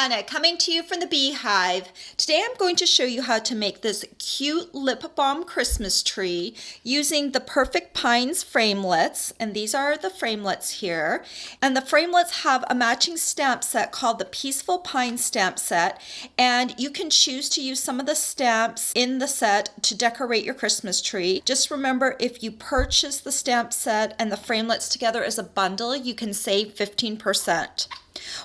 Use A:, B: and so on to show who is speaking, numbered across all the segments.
A: Hannah coming to you from the Beehive. Today I'm going to show you how to make this cute lip balm Christmas tree using the Perfect Pines Framelits, and these are the Framelits here. And the Framelits have a matching stamp set called the Peaceful Pine stamp set, and you can choose to use some of the stamps in the set to decorate your Christmas tree. Just remember, if you purchase the stamp set and the Framelits together as a bundle, you can save 15%.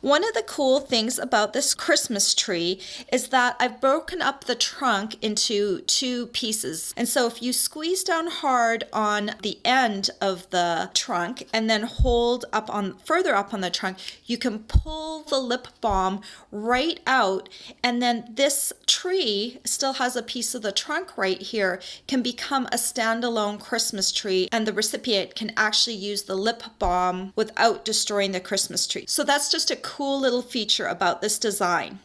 A: One of the cool things about this Christmas tree is that I've broken up the trunk into two pieces. And so if you squeeze down hard on the end of the trunk and then hold up on further up on the trunk, you can pull the lip balm right out, and then this tree still has a piece of the trunk right here, can become a standalone Christmas tree, and the recipient can actually use the lip balm without destroying the Christmas tree. So that's just a cool little feature about this design.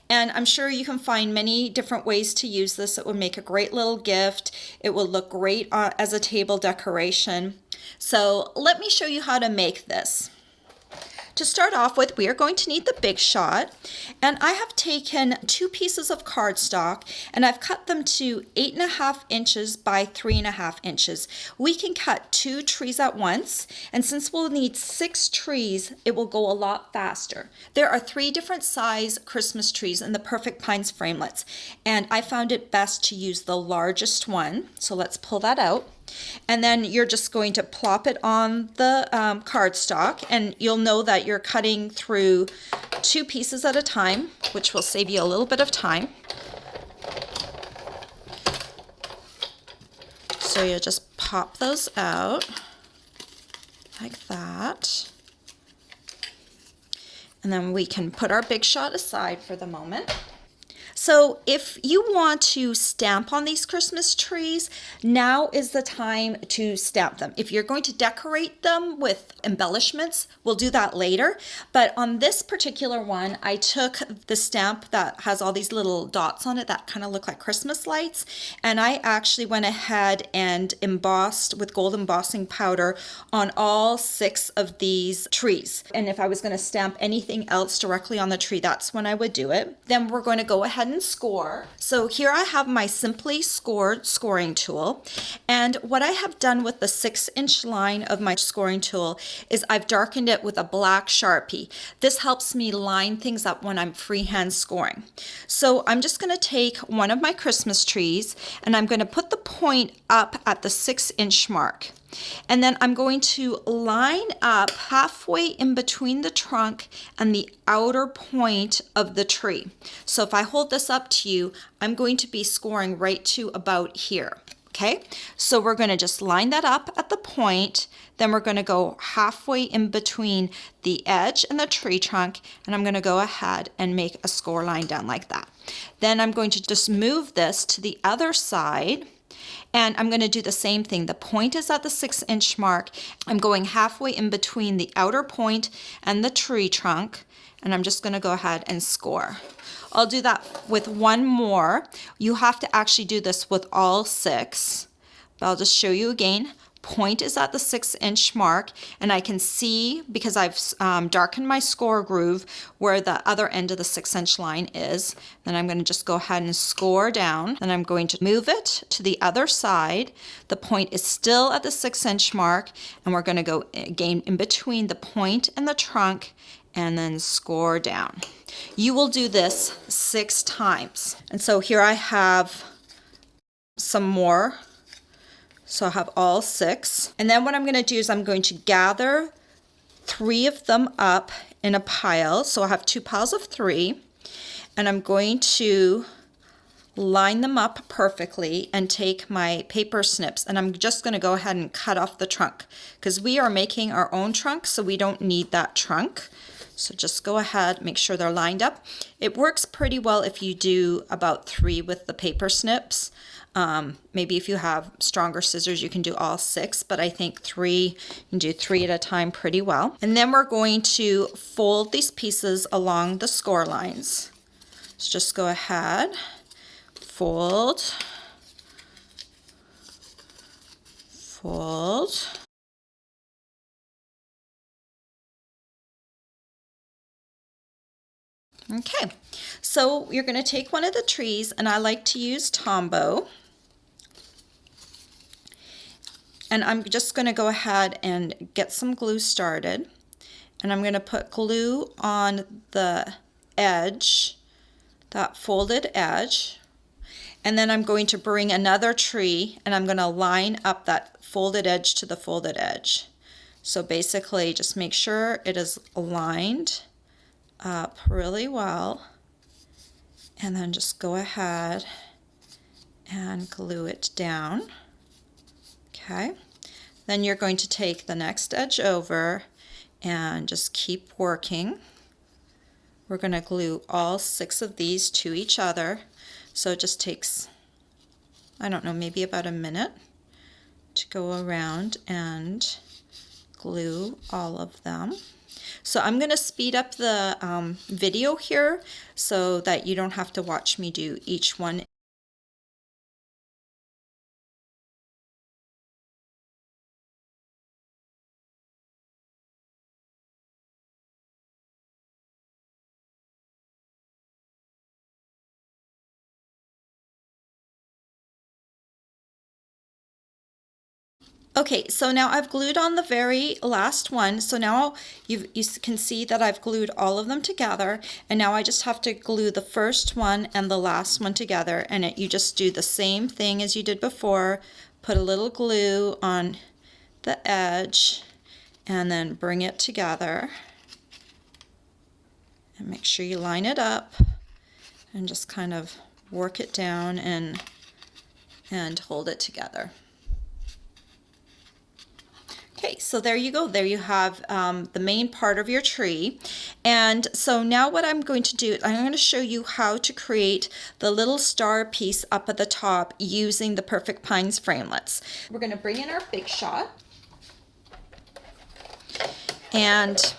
A: And I'm sure you can find many different ways to use this. It would make a great little gift. It will look great as a table decoration. So let me show you how to make this. To start off with, we are going to need the Big Shot, and I have taken 2 pieces of cardstock and I've cut them to 8.5 inches by 3.5 inches. We can cut 2 trees at once, and since we'll need 6 trees, it will go a lot faster. There are 3 different size Christmas trees in the Perfect Pines Framelits, and I found it best to use the largest one. So let's pull that out. And then you're just going to plop it on the cardstock, and you'll know that you're cutting through 2 pieces at a time, which will save you a little bit of time. So you just pop those out like that. And then we can put our Big Shot aside for the moment. So if you want to stamp on these Christmas trees, now is the time to stamp them. If you're going to decorate them with embellishments, we'll do that later. But on this particular one, I took the stamp that has all these little dots on it that kind of look like Christmas lights, and I actually went ahead and embossed with gold embossing powder on all 6 of these trees. And if I was going to stamp anything else directly on the tree, that's when I would do it. Then we're going to go ahead and score. So here I have my Simply Scored scoring tool, and what I have done with the 6-inch line of my scoring tool is I've darkened it with a black Sharpie. This helps me line things up when I'm freehand scoring. So I'm just going to take one of my Christmas trees and I'm going to put the point up at the 6-inch mark. And then I'm going to line up halfway in between the trunk and the outer point of the tree. So if I hold this up to you, I'm going to be scoring right to about here. Okay, so we're going to just line that up at the point, then we're going to go halfway in between the edge and the tree trunk, and I'm going to go ahead and make a score line down like that. Then I'm going to just move this to the other side, and I'm going to do the same thing. The point is at the 6-inch mark. I'm going halfway in between the outer point and the tree trunk, and I'm just going to go ahead and score. I'll do that with one more. You have to actually do this with all 6, but I'll just show you again. Point is at the 6-inch mark, and I can see, because I've darkened my score groove, where the other end of the 6-inch line is. Then I'm going to just go ahead and score down. Then I'm going to move it to the other side. The point is still at the 6-inch mark, and we're going to go again in between the point and the trunk, and then score down. You will do this 6 times. And so here I have some more. So I have all 6. And then what I'm going to do is I'm going to gather 3 of them up in a pile. So I have 2 piles of 3. And I'm going to line them up perfectly and take my paper snips, and I'm just going to go ahead and cut off the trunk because we are making our own trunk, so we don't need that trunk. So just go ahead, make sure they're lined up. It works pretty well if you do about 3 with the paper snips. Maybe if you have stronger scissors, you can do all 6, but I think 3, you can do 3 at a time pretty well. And then we're going to fold these pieces along the score lines. So just go ahead, fold, fold, Okay, so you're going to take one of the trees, and I like to use Tombow. And I'm just going to go ahead and get some glue started. And I'm going to put glue on the edge, that folded edge. And then I'm going to bring another tree, and I'm going to line up that folded edge to the folded edge. So basically just make sure it is aligned up really well, and then just go ahead and glue it down. Okay, then you're going to take the next edge over and just keep working. We're going to glue all 6 of these to each other, so it just takes, I don't know, maybe about a minute to go around and glue all of them. So I'm going to speed up the video here so that you don't have to watch me do each one. Okay, so now I've glued on the very last one. So now you can see that I've glued all of them together, and now I just have to glue the first one and the last one together, and you just do the same thing as you did before. Put a little glue on the edge and then bring it together, and make sure you line it up and just kind of work it down and hold it together. Okay, so there you go. There you have the main part of your tree. And so now what I'm going to do, I'm going to show you how to create the little star piece up at the top using the Perfect Pines framelits. We're going to bring in our Big Shot. And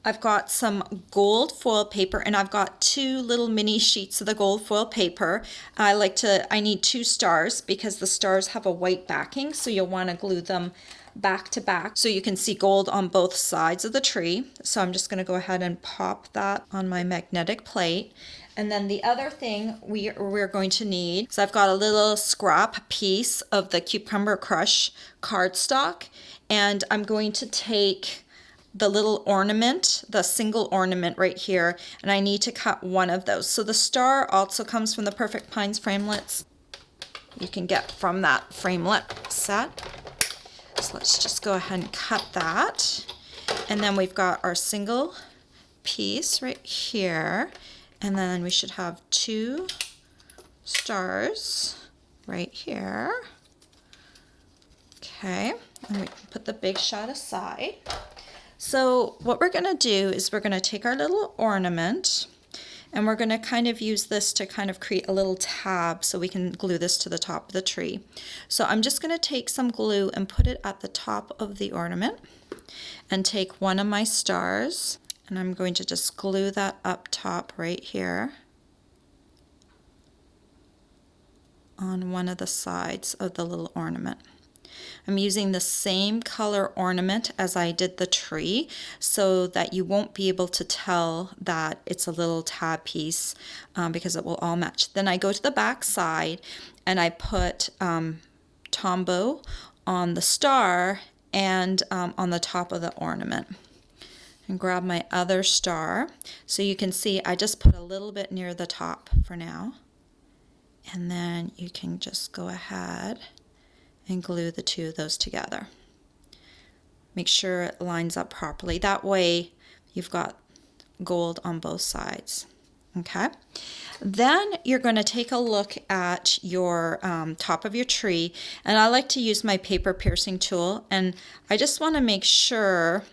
A: I've got some gold foil paper, and I've got 2 little mini sheets of the gold foil paper. I need 2 stars because the stars have a white backing, so you'll want to glue them back to back so you can see gold on both sides of the tree. So I'm just going to go ahead and pop that on my magnetic plate. And then the other thing we're going to need, so I've got a little scrap piece of the Cucumber Crush cardstock, and I'm going to take the little ornament, the single ornament right here, and I need to cut one of those. So the star also comes from the Perfect Pines framelits. You can get from that framelit set. So let's just go ahead and cut that. And then we've got our single piece right here, and then we should have 2 stars right here. Okay, and we can put the Big Shot aside. So what we're going to do is we're going to take our little ornament, and we're going to kind of use this to kind of create a little tab so we can glue this to the top of the tree. So I'm just going to take some glue and put it at the top of the ornament, and take one of my stars, and I'm going to just glue that up top right here on one of the sides of the little ornament. I'm using the same color ornament as I did the tree so that you won't be able to tell that it's a little tab piece because it will all match. Then I go to the back side and I put Tombow on the star and on the top of the ornament. And grab my other star. So you can see I just put a little bit near the top for now. And then you can just go ahead and glue the 2 of those together. Make sure it lines up properly. That way you've got gold on both sides. Okay. Then you're going to take a look at your top of your tree, and I like to use my paper piercing tool, and I just want to make sure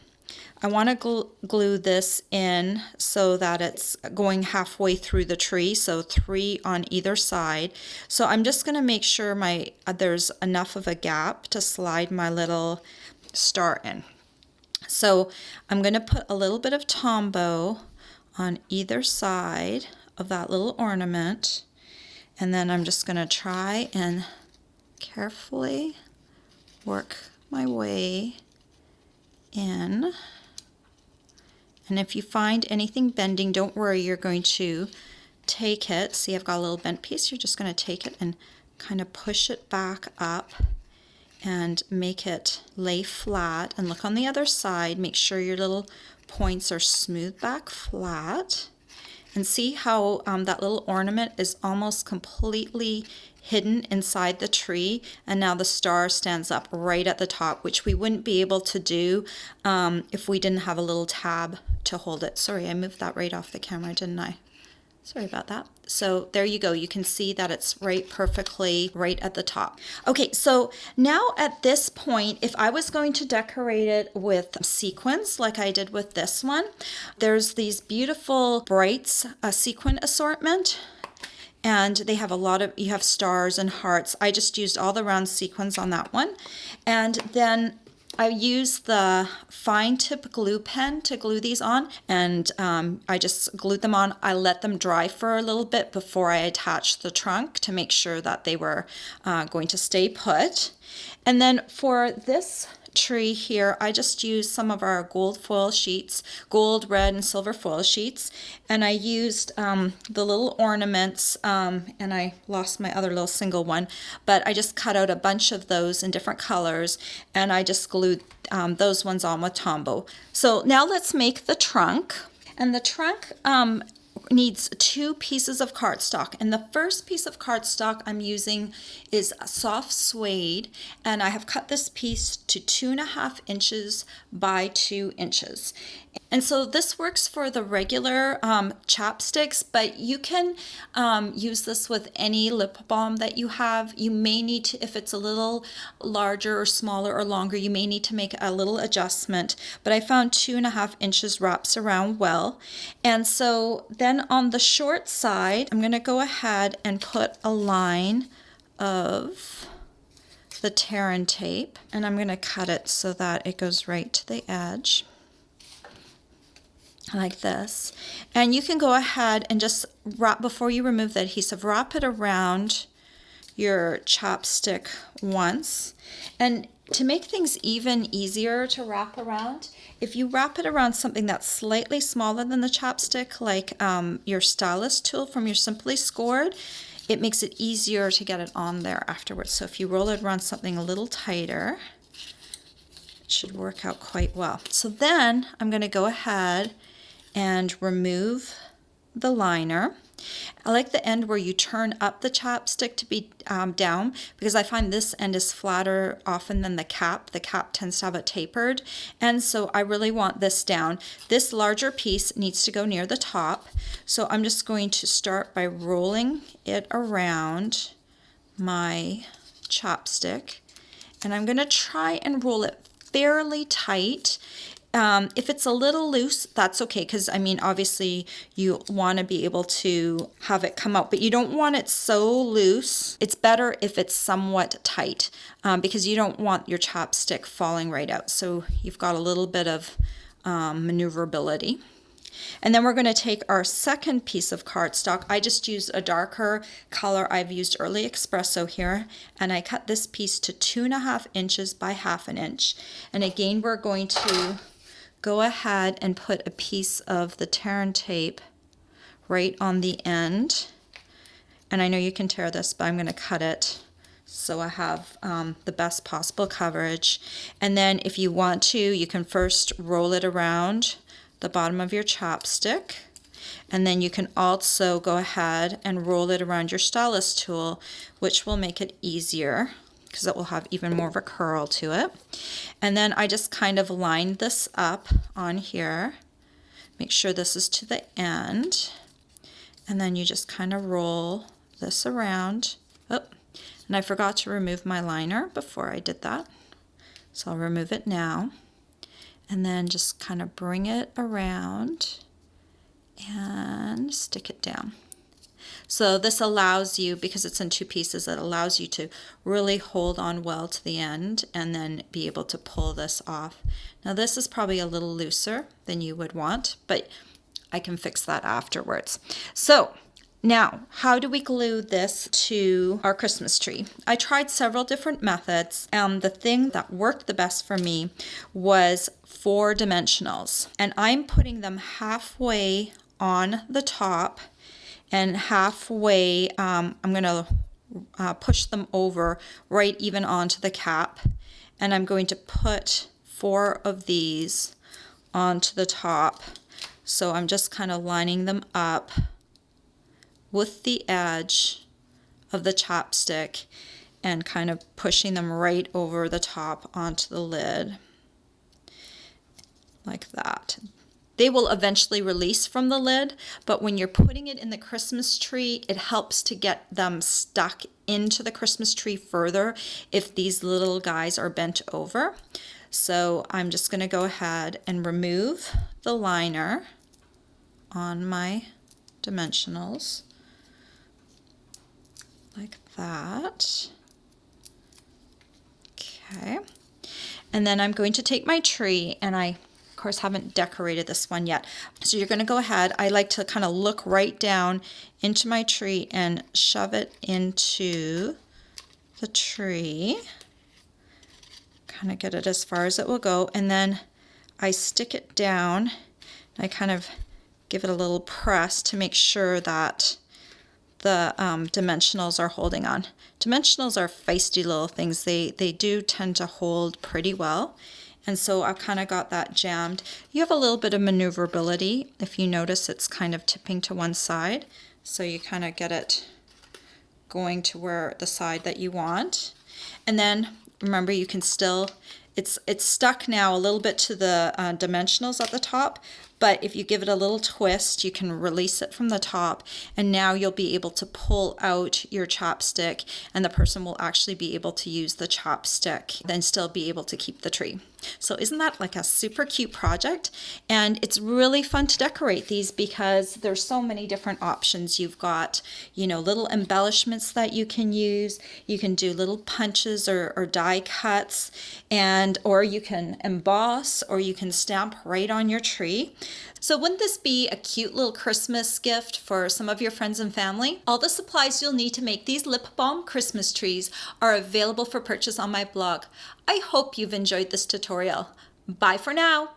A: I want to glue this in so that it's going halfway through the tree, so 3 on either side. So I'm just going to make sure there's enough of a gap to slide my little star in. So I'm going to put a little bit of Tombow on either side of that little ornament, and then I'm just going to try and carefully work my way in And if you find anything bending, don't worry, you're going to take it. See, I've got a little bent piece. You're just going to take it and kind of push it back up and make it lay flat. And look on the other side. Make sure your little points are smooth back flat. And see how that little ornament is almost completely hidden inside the tree, and now the star stands up right at the top, which we wouldn't be able to do if we didn't have a little tab to hold it. Sorry, I moved that right off the camera, didn't I? Sorry about that. So there you go. You can see that it's right perfectly right at the top. Okay, so now at this point, if I was going to decorate it with sequins like I did with this one, there's these beautiful brights, sequin assortment. And they have a lot of, you have stars and hearts. I just used all the round sequins on that one. And then I used the fine tip glue pen to glue these on, and I just glued them on. I let them dry for a little bit before I attached the trunk to make sure that they were going to stay put. And then for this tree here, I just used some of our gold foil sheets, gold, red, and silver foil sheets, and I used the little ornaments, and I lost my other little single one, but I just cut out a bunch of those in different colors, and I just glued those ones on with Tombow. So now let's make the trunk, and the trunk needs 2 pieces of cardstock, and the first piece of cardstock I'm using is soft suede, and I have cut this piece to 2.5 inches by 2 inches. And so this works for the regular chapsticks, but you can use this with any lip balm that you have. You may need to, if it's a little larger or smaller or longer, you may need to make a little adjustment, but I found 2.5 inches wraps around well. And so then on the short side, I'm going to go ahead and put a line of the tear and tape, and I'm going to cut it so that it goes right to the edge like this. And you can go ahead and just wrap, before you remove the adhesive, wrap it around your chapstick once. And to make things even easier to wrap around, if you wrap it around something that's slightly smaller than the chapstick, like your stylus tool from your Simply Scored, it makes it easier to get it on there afterwards. So if you roll it around something a little tighter, it should work out quite well. So then I'm going to go ahead and remove the liner. I like the end where you turn up the chapstick to be down, because I find this end is flatter often than the cap. The cap tends to have it tapered, and so I really want this down. This larger piece needs to go near the top, so I'm just going to start by rolling it around my chapstick, and I'm going to try and roll it fairly tight. If it's a little loose, that's okay, because I mean, obviously you want to be able to have it come out, but you don't want it so loose. It's better if it's somewhat tight, because you don't want your chapstick falling right out. So you've got a little bit of maneuverability. And then we're going to take our second piece of cardstock. I just used a darker color. I've used Early Espresso here, and I cut this piece to 2.5 inches by 1/2 inch. And again, we're going to go ahead and put a piece of the tear and tape right on the end. And I know you can tear this, but I'm going to cut it so I have the best possible coverage. And then if you want to, you can first roll it around the bottom of your chapstick, and then you can also go ahead and roll it around your stylus tool, which will make it easier because it will have even more of a curl to it. And then I just kind of lined this up on here. Make sure this is to the end, and then you just kind of roll this around. Oh, and I forgot to remove my liner before I did that, so I'll remove it now. And then just kind of bring it around and stick it down. So this allows you, because it's in 2 pieces, it allows you to really hold on well to the end and then be able to pull this off. Now this is probably a little looser than you would want, but I can fix that afterwards. So Now, how do we glue this to our Christmas tree? I tried several different methods, and the thing that worked the best for me was 4 dimensionals. And I'm putting them halfway on the top and halfway, I'm going to push them over right even onto the cap. And I'm going to put 4 of these onto the top. So I'm just kind of lining them up with the edge of the chopstick and kind of pushing them right over the top onto the lid, like that. They will eventually release from the lid, but when you're putting it in the Christmas tree, it helps to get them stuck into the Christmas tree further if these little guys are bent over. So I'm just going to go ahead and remove the liner on my dimensionals, like that. Okay. And then I'm going to take my tree, and I, of course, haven't decorated this one yet. So you're going to go ahead. I like to kind of look right down into my tree and shove it into the tree. Kind of get it as far as it will go. And then I stick it down. And I kind of give it a little press to make sure that the dimensionals are holding on. Dimensionals are feisty little things. They do tend to hold pretty well. And so I've kind of got that jammed. You have a little bit of maneuverability. If you notice, it's kind of tipping to one side. So you kind of get it going to where the side that you want. And then remember, you can still, it's stuck now a little bit to the dimensionals at the top, but if you give it a little twist, you can release it from the top, and now you'll be able to pull out your chopstick, and the person will actually be able to use the chopstick, then still be able to keep the tree. So isn't that like a super cute project? And it's really fun to decorate these because there's so many different options. You've got, you know, little embellishments that you can use. You can do little punches or die cuts, or you can emboss, or you can stamp right on your tree. So wouldn't this be a cute little Christmas gift for some of your friends and family? All the supplies you'll need to make these lip balm Christmas trees are available for purchase on my blog. I hope you've enjoyed this tutorial. Bye for now.